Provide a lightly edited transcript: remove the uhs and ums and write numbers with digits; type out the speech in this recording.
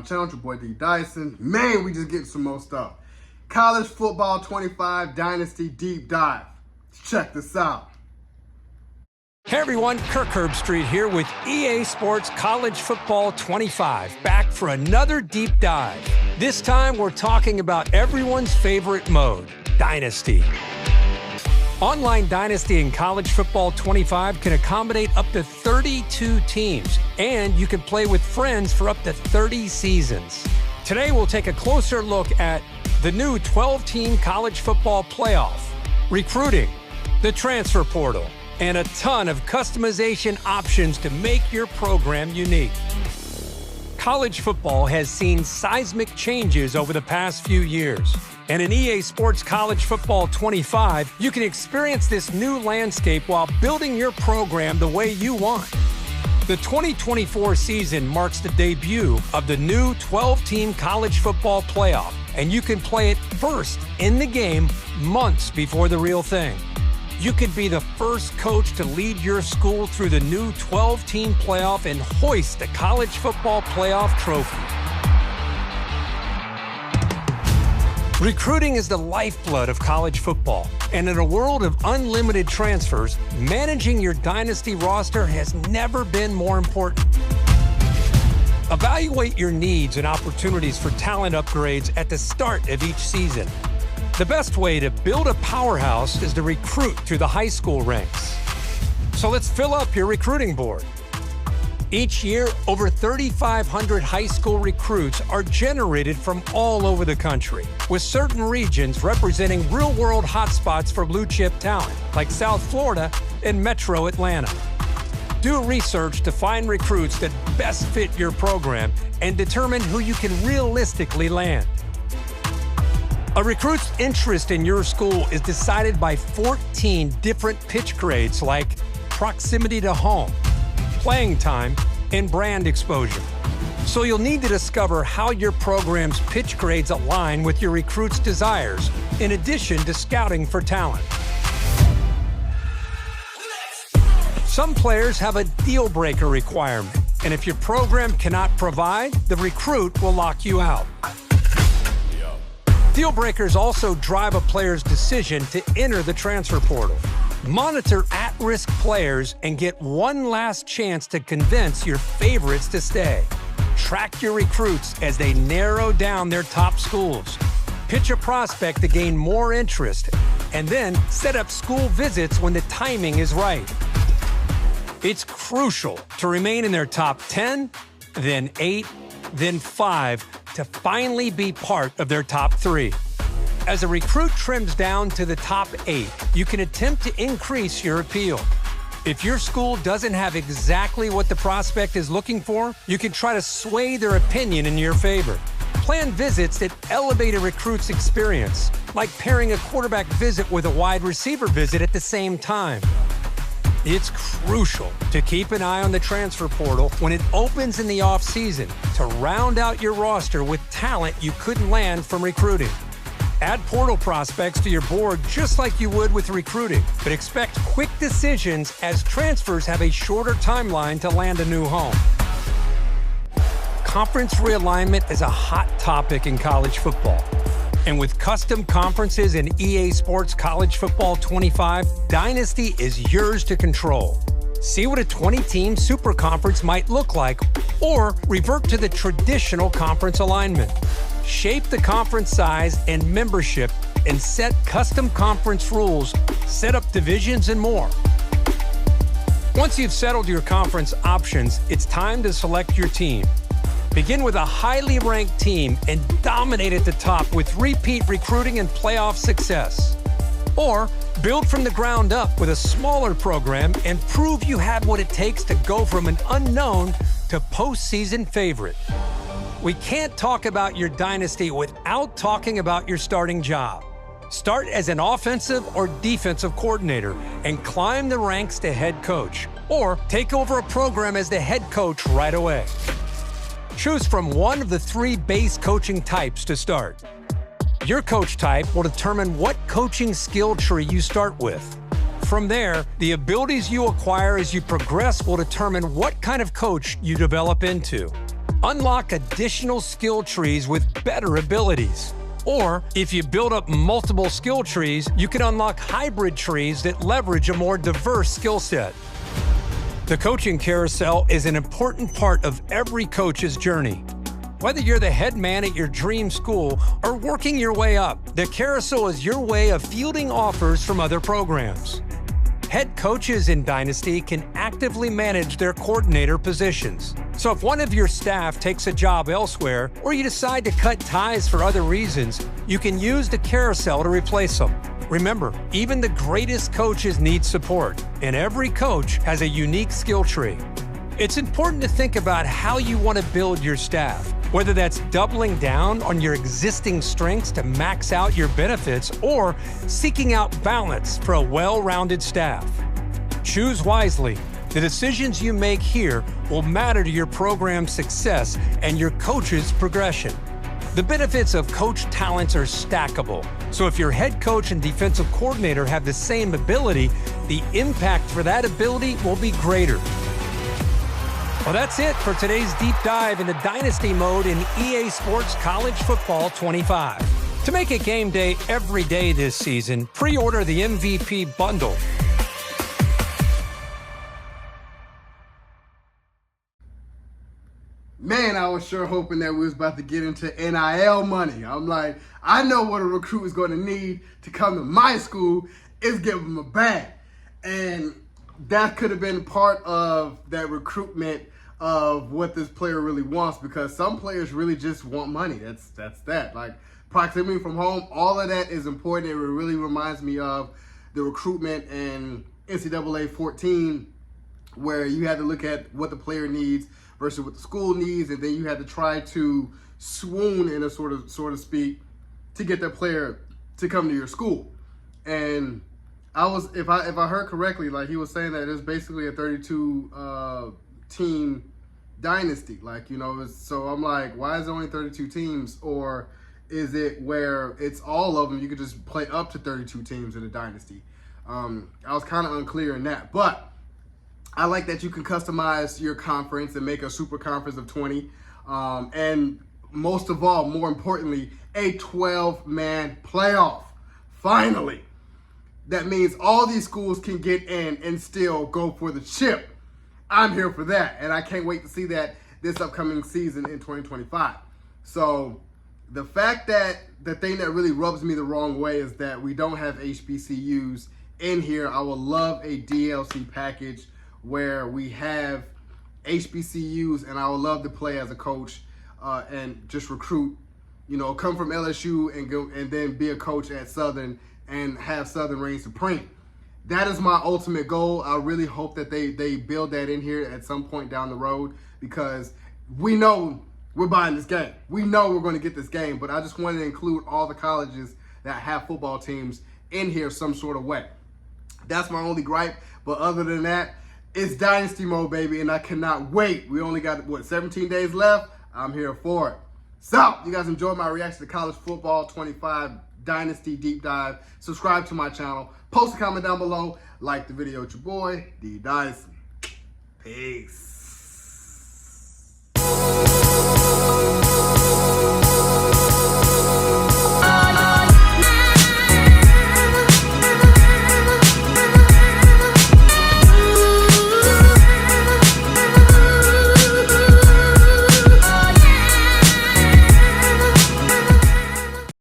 channel. It's your boy D Dyson. Man, we just getting some more stuff. College Football 25 Dynasty Deep Dive. Let's check this out. Hey everyone, Kirk Herbstreit here with EA Sports College Football 25, back for another deep dive. This time we're talking about everyone's favorite mode, Dynasty. Online Dynasty in College Football 25 can accommodate up to 32 teams, and you can play with friends for up to 30 seasons. Today we'll take a closer look at the new 12-team college football playoff, recruiting, the transfer portal, and a ton of customization options to make your program unique. College football has seen seismic changes over the past few years. And in EA Sports College Football 25, you can experience this new landscape while building your program the way you want. The 2024 season marks the debut of the new 12-team college football playoff, and you can play it first in the game months before the real thing. You could be the first coach to lead your school through the new 12-team playoff and hoist the college football playoff trophy. Recruiting is the lifeblood of college football, and in a world of unlimited transfers, managing your dynasty roster has never been more important. Evaluate your needs and opportunities for talent upgrades at the start of each season. The best way to build a powerhouse is to recruit through the high school ranks. So let's fill up your recruiting board. Each year, over 3,500 high school recruits are generated from all over the country, with certain regions representing real-world hotspots for blue-chip talent, like South Florida and Metro Atlanta. Do research to find recruits that best fit your program and determine who you can realistically land. A recruit's interest in your school is decided by 14 different pitch grades like proximity to home, playing time, and brand exposure. So you'll need to discover how your program's pitch grades align with your recruit's desires, in addition to scouting for talent. Some players have a deal-breaker requirement, and if your program cannot provide, the recruit will lock you out. Deal breakers also drive a player's decision to enter the transfer portal. Monitor at-risk players and get one last chance to convince your favorites to stay. Track your recruits as they narrow down their top schools. Pitch a prospect to gain more interest, and then set up school visits when the timing is right. It's crucial to remain in their top 10, then 8, then 5, to finally be part of their top 3. As a recruit trims down to the top 8, you can attempt to increase your appeal. If your school doesn't have exactly what the prospect is looking for, you can try to sway their opinion in your favor. Plan visits that elevate a recruit's experience, like pairing a quarterback visit with a wide receiver visit at the same time. It's crucial to keep an eye on the transfer portal when it opens in the off-season to round out your roster with talent you couldn't land from recruiting. Add portal prospects to your board just like you would with recruiting, but expect quick decisions as transfers have a shorter timeline to land a new home. Conference realignment is a hot topic in college football. And with custom conferences in EA Sports College Football 25, Dynasty is yours to control. See what a 20-team super conference might look like, or revert to the traditional conference alignment. Shape the conference size and membership and set custom conference rules, set up divisions, and more. Once you've settled your conference options, it's time to select your team. Begin with a highly ranked team and dominate at the top with repeat recruiting and playoff success. Or build from the ground up with a smaller program and prove you have what it takes to go from an unknown to postseason favorite. We can't talk about your dynasty without talking about your starting job. Start as an offensive or defensive coordinator and climb the ranks to head coach, or take over a program as the head coach right away. Choose from one of the 3 base coaching types to start. Your coach type will determine what coaching skill tree you start with. From there, the abilities you acquire as you progress will determine what kind of coach you develop into. unlock additional skill trees with better abilities. Or if you build up multiple skill trees, you can unlock hybrid trees that leverage a more diverse skill set. The coaching carousel is an important part of every coach's journey. Whether you're the head man at your dream school or working your way up, the carousel is your way of fielding offers from other programs. Head coaches in Dynasty can actively manage their coordinator positions. So if one of your staff takes a job elsewhere or you decide to cut ties for other reasons, you can use the carousel to replace them. Remember, even the greatest coaches need support, and every coach has a unique skill tree. It's important to think about how you want to build your staff, whether that's doubling down on your existing strengths to max out your benefits or seeking out balance for a well-rounded staff. Choose wisely. The decisions you make here will matter to your program's success and your coach's progression. The benefits of coach talents are stackable, so if your head coach and defensive coordinator have the same ability, the impact for that ability will be greater. Well, that's it for today's deep dive into Dynasty mode in EA Sports College Football 25. To make it game day every day this season, pre-order the MVP bundle. Man, I was sure hoping that we was about to get into NIL money. I'm like, I know what a recruit is going to need to come to my school is give them a bag. And that could have been part of that recruitment of what this player really wants, because some players really just want money. That's that. Like proximity from home, all of that is important. It really reminds me of the recruitment in NCAA 14, where you had to look at what the player needs versus what the school needs, and then you had to try to swoon in a sort of speak to get that player to come to your school. And I was, if I heard correctly, like he was saying that it's basically a 32 team dynasty, like, you know, so I'm like, why is it only 32 teams? Or is it where it's all of them, you could just play up to 32 teams in a dynasty? I was kind of unclear in that, but I like that you can customize your conference and make a super conference of 20, and most of all, more importantly, a 12-man playoff. Finally, that means all these schools can get in and still go for the chip. I'm here for that, and I can't wait to see that this upcoming season in 2025. So the fact that the thing that really rubs me the wrong way is that we don't have HBCUs in here. I would love a DLC package where we have HBCUs, and I would love to play as a coach and just recruit, you know, come from LSU and go and then be a coach at Southern and have Southern reign supreme. That is my ultimate goal. I really hope that they build that in here at some point down the road, because we know we're buying this game. We know we're going to get this game, but I just wanted to include all the colleges that have football teams in here some sort of way. That's my only gripe, but other than that, it's Dynasty mode, baby, and I cannot wait. We only got, 17 days left? I'm here for it. So, you guys enjoyed my reaction to College Football 25 Dynasty Deep Dive. Subscribe to my channel. Post a comment down below. Like the video with your boy, D Dyson. Peace.